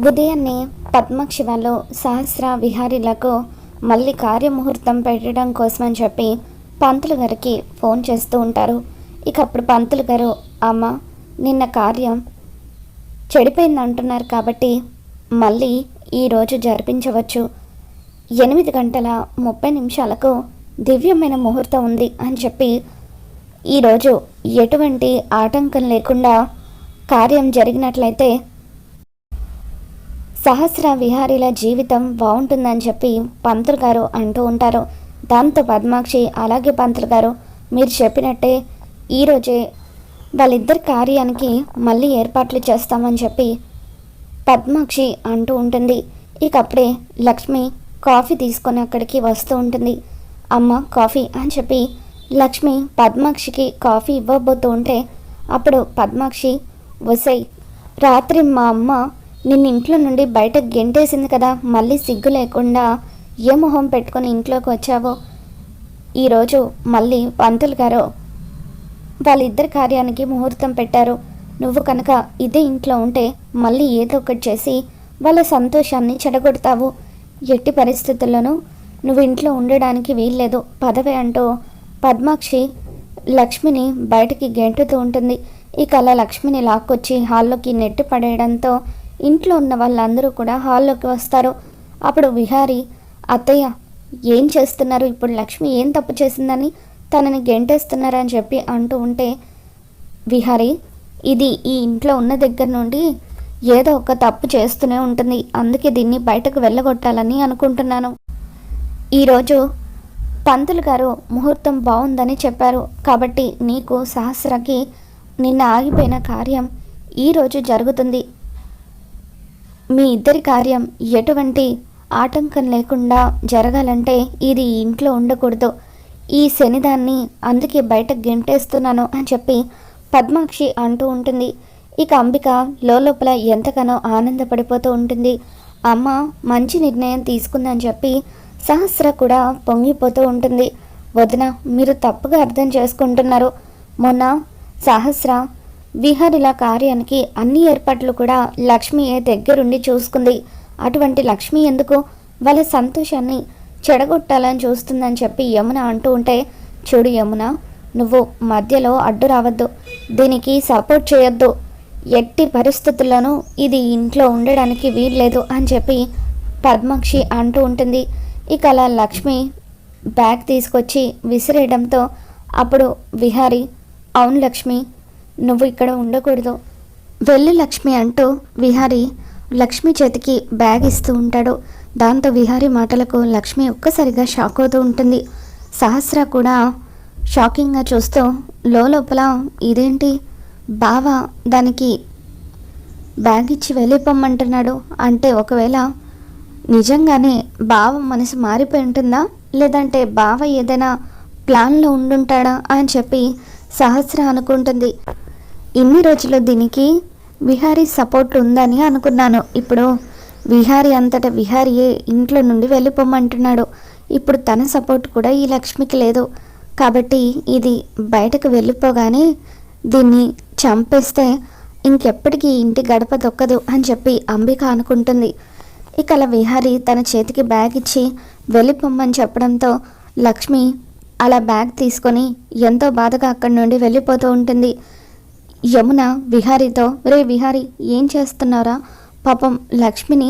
ఉదయాన్నే పద్మాక్షి వాళ్ళు సహస్ర విహారీలకు మళ్ళీ కార్యముహూర్తం పెట్టడం కోసమని చెప్పి పంతులు గారికి ఫోన్ చేస్తూ ఉంటారు. ఇక అప్పుడు పంతులు గారు, అమ్మ నిన్న కార్యం చెడిపోయింది అంటున్నారు కాబట్టి మళ్ళీ ఈరోజు జరిపించవచ్చు, 8:30 దివ్యమైన ముహూర్తం ఉంది అని చెప్పి ఈరోజు ఎటువంటి ఆటంకం లేకుండా కార్యం జరిగినట్లయితే సహస్ర విహారీల జీవితం బాగుంటుందని చెప్పి పంతులు గారు అంటూ ఉంటారు. దాంతో పద్మాక్షి, అలాగే పంతులు గారు మీరు చెప్పినట్టే ఈరోజే వాళ్ళిద్దరి కార్యానికి మళ్ళీ ఏర్పాట్లు చేస్తామని చెప్పి పద్మాక్షి అంటూ ఉంటుంది. ఇక అప్పుడే లక్ష్మి కాఫీ తీసుకొని అక్కడికి వస్తూ ఉంటుంది. అమ్మ కాఫీ అని చెప్పి లక్ష్మి పద్మాక్షికి కాఫీ ఇవ్వబోతూ ఉంటే అప్పుడు పద్మాక్షి, వసై రాత్రి మా అమ్మ నిన్ను ఇంట్లో నుండి బయటకు గెంటేసింది కదా, మళ్ళీ సిగ్గు లేకుండా ఏ మొహం పెట్టుకొని ఇంట్లోకి వచ్చావో, ఈరోజు మళ్ళీ పంతులు గారు వాళ్ళిద్దరి కార్యానికి ముహూర్తం పెట్టారు. నువ్వు కనుక ఇదే ఇంట్లో ఉంటే మళ్ళీ ఏదో ఒకటి చేసి వాళ్ళ సంతోషాన్ని చెడగొడతావు. ఎట్టి పరిస్థితుల్లోనూ నువ్వు ఇంట్లో ఉండడానికి వీల్లేదు, పదవి అంటూ పద్మాక్షి లక్ష్మిని బయటికి గెంటుతూ ఉంటుంది. ఇక అలా లక్ష్మిని లాక్కొచ్చి హాల్లోకి నెట్టి పడేయడంతో ఇంట్లో ఉన్న వాళ్ళందరూ కూడా హాల్లోకి వస్తారు. అప్పుడు విహారీ, అత్తయ్య ఏం చేస్తున్నారు, ఇప్పుడు లక్ష్మి ఏం తప్పు చేసిందని తనని గెంటేస్తున్నారని చెప్పి అంటూ ఉంటే, విహారీ ఇది ఈ ఇంట్లో ఉన్న దగ్గర నుండి ఏదో ఒక తప్పు చేస్తూనే ఉంటుంది, అందుకే దీన్ని బయటకు వెళ్ళగొట్టాలని అనుకుంటున్నాను. ఈరోజు పంతులు గారు ముహూర్తం బాగుందని చెప్పారు కాబట్టి నీకు సహస్రకి నిన్న ఆగిపోయిన కార్యం ఈరోజు జరుగుతుంది. మీ ఇద్దరి కార్యం ఎటువంటి ఆటంకం లేకుండా జరగాలంటే ఇది ఇంట్లో ఉండకూడదు, ఈ శనిదాన్ని అందుకే బయటకు గెంటేస్తున్నాను అని చెప్పి పద్మాక్షి అంటూ ఉంటుంది. ఇక అంబిక లోపల ఎంతగానో ఆనందపడిపోతూ ఉంటుంది. అమ్మ మంచి నిర్ణయం తీసుకుందని చెప్పి సహస్ర కూడా పొంగిపోతూ ఉంటుంది. వదిన మీరు తప్పుగా అర్థం చేసుకుంటున్నారు, మొన్న సహస్ర విహారీల కార్యానికి అన్ని ఏర్పాట్లు కూడా లక్ష్మియే దగ్గరుండి చూసుకుంది, అటువంటి లక్ష్మి ఎందుకు వాళ్ళ సంతోషాన్ని చెడగొట్టాలని చూస్తుందని చెప్పి యమున అంటూ ఉంటే, చూడు యమున నువ్వు మధ్యలో అడ్డు రావద్దు, దీనికి సపోర్ట్ చేయొద్దు, ఎట్టి పరిస్థితుల్లోనూ ఇది ఇంట్లో ఉండడానికి వీల్లేదు అని చెప్పి పద్మాక్షి అంటూ ఉంటుంది. ఇక అలా లక్ష్మి బ్యాగ్ తీసుకొచ్చి విసిరేయడంతో అప్పుడు విహారీ, అవును లక్ష్మి నువ్వు ఇక్కడ ఉండకూడదు, వెళ్ళి లక్ష్మి అంటూ విహారీ లక్ష్మి చేతికి బ్యాగ్ ఇస్తూ ఉంటాడు. దాంతో విహారీ మాటలకు లక్ష్మి ఒక్కసారిగా షాక్ అవుతూ ఉంటుంది. సహస్ర కూడా షాకింగ్గా చూస్తూ లోపల ఇదేంటి బావ దానికి బ్యాగ్ ఇచ్చి వెళ్ళిపోమ్మంటున్నాడు అంటే, ఒకవేళ నిజంగానే బావ మనసు మారిపోయి ఉంటుందా, లేదంటే బావ ఏదైనా ప్లాన్లో ఉండుంటాడా అని చెప్పి సహస్ర అనుకుంటుంది. ఇన్ని రోజులు దీనికి విహారీ సపోర్ట్ ఉందని అనుకున్నాను, ఇప్పుడు విహారీ అంతటా విహారీయే ఇంట్లో నుండి వెళ్ళిపోమంటున్నాడు, ఇప్పుడు తన సపోర్ట్ కూడా ఈ లక్ష్మికి లేదు, కాబట్టి ఇది బయటకు వెళ్ళిపోగానే దీన్ని చంపేస్తే ఇంకెప్పటికీ ఇంటి గడప దొక్కదు అని చెప్పి అంబిక అనుకుంటుంది. ఇక అలా విహారీ తన చేతికి బ్యాగ్ ఇచ్చి వెళ్ళిపోమ్మని చెప్పడంతో లక్ష్మి అలా బ్యాగ్ తీసుకొని ఎంతో బాధగా అక్కడి నుండి వెళ్ళిపోతూ ఉంటుంది. యమున విహారీతో, రే విహారీ ఏం చేస్తున్నారా, పాపం లక్ష్మిని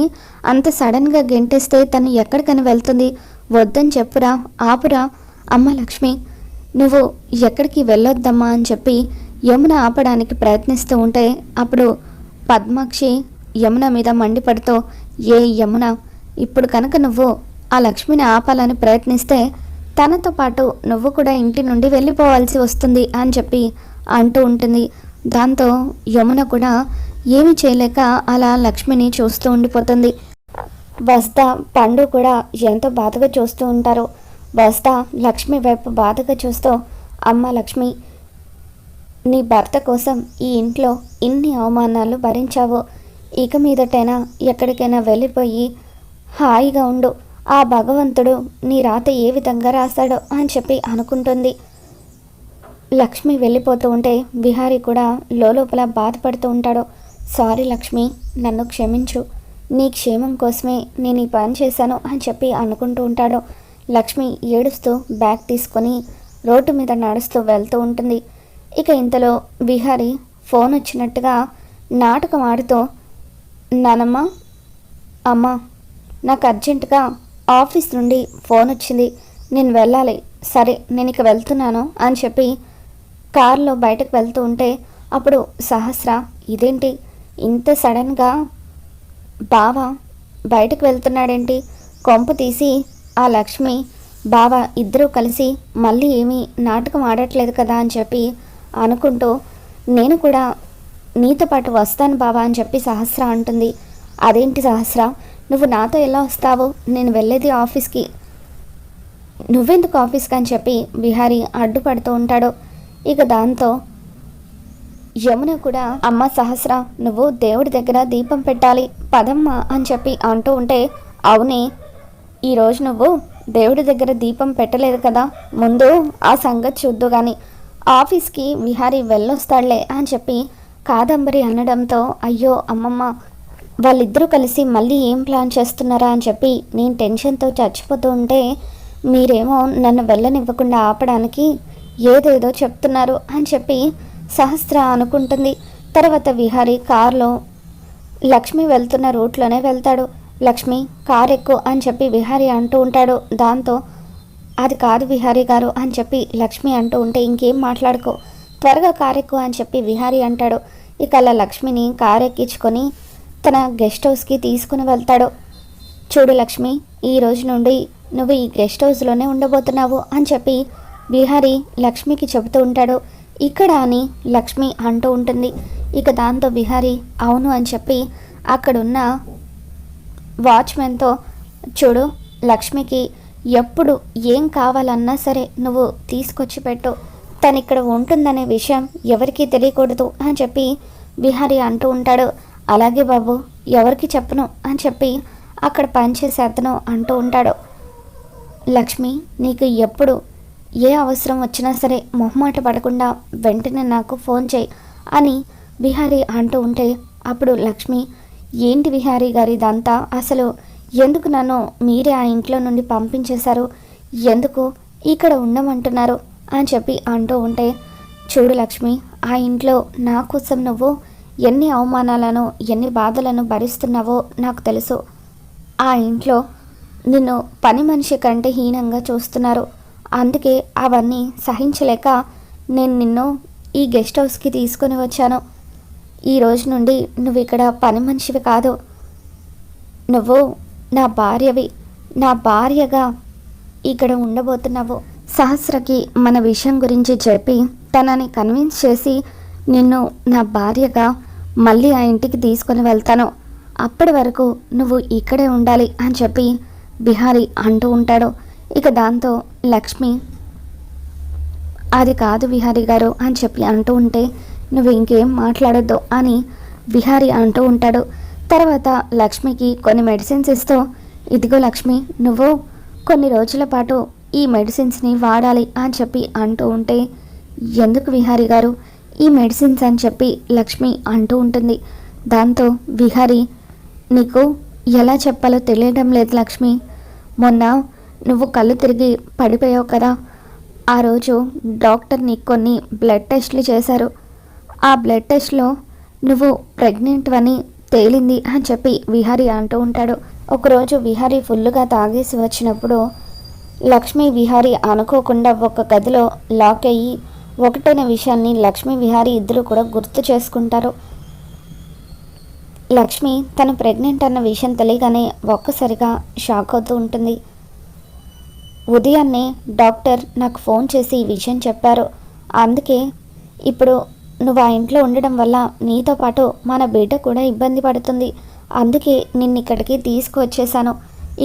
అంత సడన్గా గెంటేస్తే తను ఎక్కడికని వెళ్తుంది, వద్దని చెప్పురా, ఆపురా, అమ్మ లక్ష్మి నువ్వు ఎక్కడికి వెళ్ళొద్దమ్మా అని చెప్పి యమున ఆపడానికి ప్రయత్నిస్తూ ఉంటే అప్పుడు పద్మాక్షి యమున మీద మండిపడుతూ, ఏ యమున ఇప్పుడు కనుక నువ్వు ఆ లక్ష్మిని ఆపాలని ప్రయత్నిస్తే తనతో పాటు నువ్వు కూడా ఇంటి నుండి వెళ్ళిపోవాల్సి వస్తుంది అని చెప్పి అంటూ ఉంటుంది. దాంతో యమున కూడా ఏమి చేయలేక అలా లక్ష్మిని చూస్తూ ఉండిపోతుంది. వస్తా పండు కూడా ఎంతో బాధగా చూస్తూ ఉంటారు. వస్తా లక్ష్మి వైపు బాధగా చూస్తూ, అమ్మ లక్ష్మి నీ భర్త కోసం ఈ ఇంట్లో ఇన్ని అవమానాలు భరించావు, ఇక మీదటైనా ఎక్కడికైనా వెళ్ళిపోయి హాయిగా ఉండు, ఆ భగవంతుడు నీ రాత ఏ విధంగా రాశాడో అని చెప్పి అనుకుంటుంది. లక్ష్మి వెళ్ళిపోతూ ఉంటే విహారీ కూడా లోపల బాధపడుతూ ఉంటాడు. సారీ లక్ష్మి, నన్ను క్షమించు, నీ క్షేమం కోసమే నేను ఈ పని చేశాను అని చెప్పి అనుకుంటూ ఉంటాడు. లక్ష్మి ఏడుస్తూ బ్యాగ్ తీసుకొని రోడ్డు మీద నడుస్తూ వెళ్తూ ఉంటుంది. ఇక ఇంతలో విహారీ ఫోన్ వచ్చినట్టుగా నాటకం ఆడుతూ, నానమ్మ, అమ్మ, నాకు అర్జెంటుగా ఆఫీస్ నుండి ఫోన్ వచ్చింది, నేను వెళ్ళాలి, సరే నేను ఇక వెళ్తున్నాను అని చెప్పి కారులో బయటకు వెళ్తూ ఉంటే అప్పుడు సహస్ర, ఇదేంటి ఇంత సడన్గా బావ బయటకు వెళ్తున్నాడేంటి, కొంప తీసి ఆ లక్ష్మి బావ ఇద్దరూ కలిసి మళ్ళీ ఏమీ నాటకం ఆడట్లేదు కదా అని చెప్పి అనుకుంటూ, నేను కూడా నీతో పాటు వస్తాను బావా అని చెప్పి సహస్ర అంటుంది. అదేంటి సహస్ర, నువ్వు నాతో ఎలా వస్తావు, నేను వెళ్ళేది ఆఫీస్కి, నువ్వెందుకు ఆఫీస్కి అని చెప్పి విహారీ అడ్డుపడుతూ ఉంటాడు. ఇక దాంతో యమున కూడా, అమ్మ సహస్ర, నువ్వు దేవుడి దగ్గర దీపం పెట్టాలి పదమ్మా అని చెప్పి అంటూ ఉంటే, అవునే, ఈరోజు నువ్వు దేవుడి దగ్గర దీపం పెట్టలేదు కదా, ముందు ఆ సంగతి చూద్దు కానీ ఆఫీస్కి విహారీ వెళ్ళొస్తాడులే అని చెప్పి కాదంబరి అనడంతో, అయ్యో అమ్మమ్మ, వాళ్ళిద్దరూ కలిసి మళ్ళీ ఏం ప్లాన్ చేస్తున్నారా అని చెప్పి నేను టెన్షన్తో చచ్చిపోతూ ఉంటే మీరేమో నన్ను వెళ్ళనివ్వకుండా ఆపడానికి ఏదేదో చెప్తున్నారు అని చెప్పి సహస్ర అనుకుంటుంది. తర్వాత విహారీ కారులో లక్ష్మి వెళ్తున్న రూట్లోనే వెళ్తాడు. లక్ష్మి కారు ఎక్కు అని చెప్పి విహారీ అంటూ ఉంటాడు. దాంతో అది కాదు విహారీ గారు అని చెప్పి లక్ష్మి అంటూ ఉంటే, ఇంకేం మాట్లాడుకో, త్వరగా కారు ఎక్కు అని చెప్పి విహారీ అంటాడు. ఇక అలా లక్ష్మిని కారు ఎక్కించుకొని తన గెస్ట్ హౌస్కి తీసుకుని వెళ్తాడు. చూడు లక్ష్మి, ఈ రోజు నుండి నువ్వు ఈ గెస్ట్ హౌస్లోనే ఉండబోతున్నావు అని చెప్పి విహారీ లక్ష్మికి చెబుతూ ఉంటాడు. ఇక్కడ అని లక్ష్మి అంటూ ఉంటుంది. ఇక దాంతో విహారీ అవును అని చెప్పి అక్కడున్న వాచ్మెన్తో, చూడు లక్ష్మికి ఎప్పుడు ఏం కావాలన్నా సరే నువ్వు తీసుకొచ్చి పెట్టు, తను ఇక్కడ ఉంటుందనే విషయం ఎవరికీ తెలియకూడదు అని చెప్పి విహారీ అంటూ ఉంటాడు. అలాగే బాబు, ఎవరికి చెప్పను అని చెప్పి అక్కడ పనిచేసే అతను అంటూ ఉంటాడు. లక్ష్మి, నీకు ఎప్పుడు ఏ అవసరం వచ్చినా సరే మొహమాట పడకుండా వెంటనే నాకు ఫోన్ చేయి అని విహారీ అంటూ ఉంటే అప్పుడు లక్ష్మి, ఏంటి విహారీ గారి ఇదంతా, అసలు ఎందుకు నన్ను మీరే ఆ ఇంట్లో నుండి పంపించేశారు, ఎందుకు ఇక్కడ ఉండమంటున్నారు అని చెప్పి అంటూ ఉంటే, చూడు లక్ష్మి, ఆ ఇంట్లో నా కోసం నువ్వు ఎన్ని అవమానాలను ఎన్ని బాధలను భరిస్తున్నావో నాకు తెలుసు. ఆ ఇంట్లో నిన్ను పని మనిషి కంటే హీనంగా చూస్తున్నారు. అందుకే అవన్నీ సహించలేక నేను నిన్ను ఈ గెస్ట్ హౌస్కి తీసుకొని వచ్చాను. ఈ రోజు నుండి నువ్వు ఇక్కడ పని మనిషివి కాదు, నువ్వు నా భార్యవి, నా భార్యగా ఇక్కడ ఉండబోతున్నావు. సహస్రకి మన విషయం గురించి చెప్పి తనని కన్విన్స్ చేసి నిన్ను నా భార్యగా మళ్ళీ ఆ ఇంటికి తీసుకొని వెళ్తాను, అప్పటి వరకు నువ్వు ఇక్కడే ఉండాలి అని చెప్పి విహారీ అంటూ ఉంటాడు. ఇక దాంతో లక్ష్మి, అది కాదు విహారీ గారు అని చెప్పి అంటూ ఉంటే, నువ్వు ఇంకేం మాట్లాడొద్దు అని విహారీ అంటూ ఉంటాడు. తర్వాత లక్ష్మికి కొన్ని మెడిసిన్స్ ఇస్తూ, ఇదిగో లక్ష్మి, నువ్వు కొన్ని రోజుల పాటు ఈ మెడిసిన్స్ని వాడాలి అని చెప్పి అంటూ ఉంటే, ఎందుకు విహారీ గారు ఈ మెడిసిన్స్ అని చెప్పి లక్ష్మి అంటూ ఉంటుంది. దాంతో విహారీ, నీకు ఎలా చెప్పాలో తెలియడం లేదు లక్ష్మి, మొన్న నువ్వు కళ్ళు తిరిగి పడిపోయావు కదా, ఆ రోజు డాక్టర్ నీకు కొన్ని బ్లడ్ టెస్ట్లు చేశారు, ఆ బ్లడ్ టెస్ట్లో నువ్వు ప్రెగ్నెంట్ అని తేలింది అని చెప్పి విహారీ అంటూ ఉంటాడు. ఒకరోజు విహారీ ఫుల్గా తాగేసి వచ్చినప్పుడు లక్ష్మి విహారీ అనుకోకుండా ఒక గదిలో లాక్ అయ్యి ఒకటైన విషయాన్ని లక్ష్మి విహారీ ఇద్దరు కూడా గుర్తు చేసుకుంటారు. లక్ష్మి తను ప్రెగ్నెంట్ అన్న విషయం తెలియగానే ఒక్కసారిగా షాక్ అవుతూ ఉంటుంది. ఉదయాన్నే డాక్టర్ నాకు ఫోన్ చేసి ఈ విషయం చెప్పారు, అందుకే ఇప్పుడు నువ్వు ఆ ఇంట్లో ఉండడం వల్ల నీతో పాటు మన బిడ్డ కూడా ఇబ్బంది పడుతుంది, అందుకే నిన్ను ఇక్కడికి తీసుకువచ్చేసాను,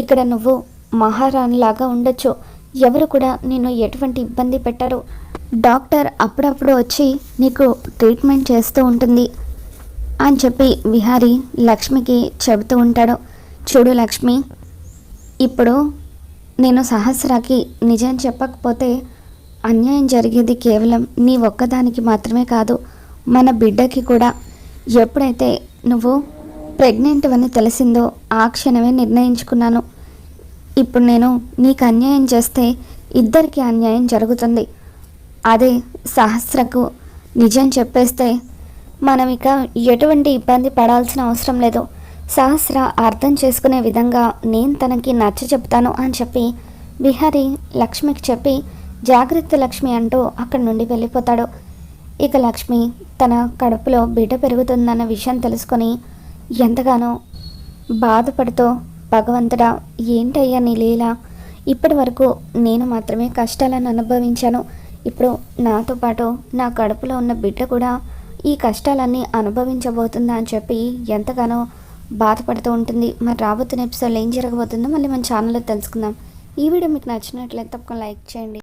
ఇక్కడ నువ్వు మహారాణిలాగా ఉండొచ్చు, ఎవరు కూడా నిన్ను ఎటువంటి ఇబ్బంది పెట్టరు, డాక్టర్ అప్పుడప్పుడు వచ్చి నీకు ట్రీట్మెంట్ చేస్తూ ఉంటుంది అని చెప్పి విహారీ లక్ష్మికి చెబుతూ ఉంటాడు. చూడు లక్ష్మి, ఇప్పుడు నేను సహస్రాకి నిజం చెప్పకపోతే అన్యాయం జరిగేది కేవలం నీ ఒక్కదానికి మాత్రమే కాదు, మన బిడ్డకి కూడా. ఎప్పుడైతే నువ్వు ప్రెగ్నెంట్ అని తెలిసిందో ఆ క్షణమే నిర్ణయించుకున్నాను. ఇప్పుడు నేను నీకు అన్యాయం చేస్తే ఇద్దరికి అన్యాయం జరుగుతుంది. అదే సహస్రకు నిజం చెప్పేస్తే మనం ఇక ఎటువంటి ఇబ్బంది పడాల్సిన అవసరం లేదు. సహస్ర అర్థం చేసుకునే విధంగా నేను తనకి నచ్చ చెప్తాను అని చెప్పి విహారీ లక్ష్మికి చెప్పి జాగ్రత్త లక్ష్మి అంటూ అక్కడి నుండి వెళ్ళిపోతాడు. ఇక లక్ష్మి తన కడుపులో బిడ్డ పెరుగుతుందన్న విషయం తెలుసుకొని ఎంతగానో బాధపడుతూ, భగవంతుడా ఏంటయ్యా నీ లీల, ఇప్పటి వరకు నేను మాత్రమే కష్టాలను అనుభవించాను, ఇప్పుడు నాతో పాటు నా కడుపులో ఉన్న బిడ్డ కూడా ఈ కష్టాలన్నీ అనుభవించబోతుందా అని చెప్పి ఎంతగానో బాధపడుతూ ఉంటుంది. మరి రాబోతున్న ఎపిసోడ్లో ఏం జరగబోతుందో మళ్ళీ మన ఛానల్లో తెలుసుకుందాం. ఈ వీడియో మీకు నచ్చినట్లయితే తప్పకుండా లైక్ చేయండి.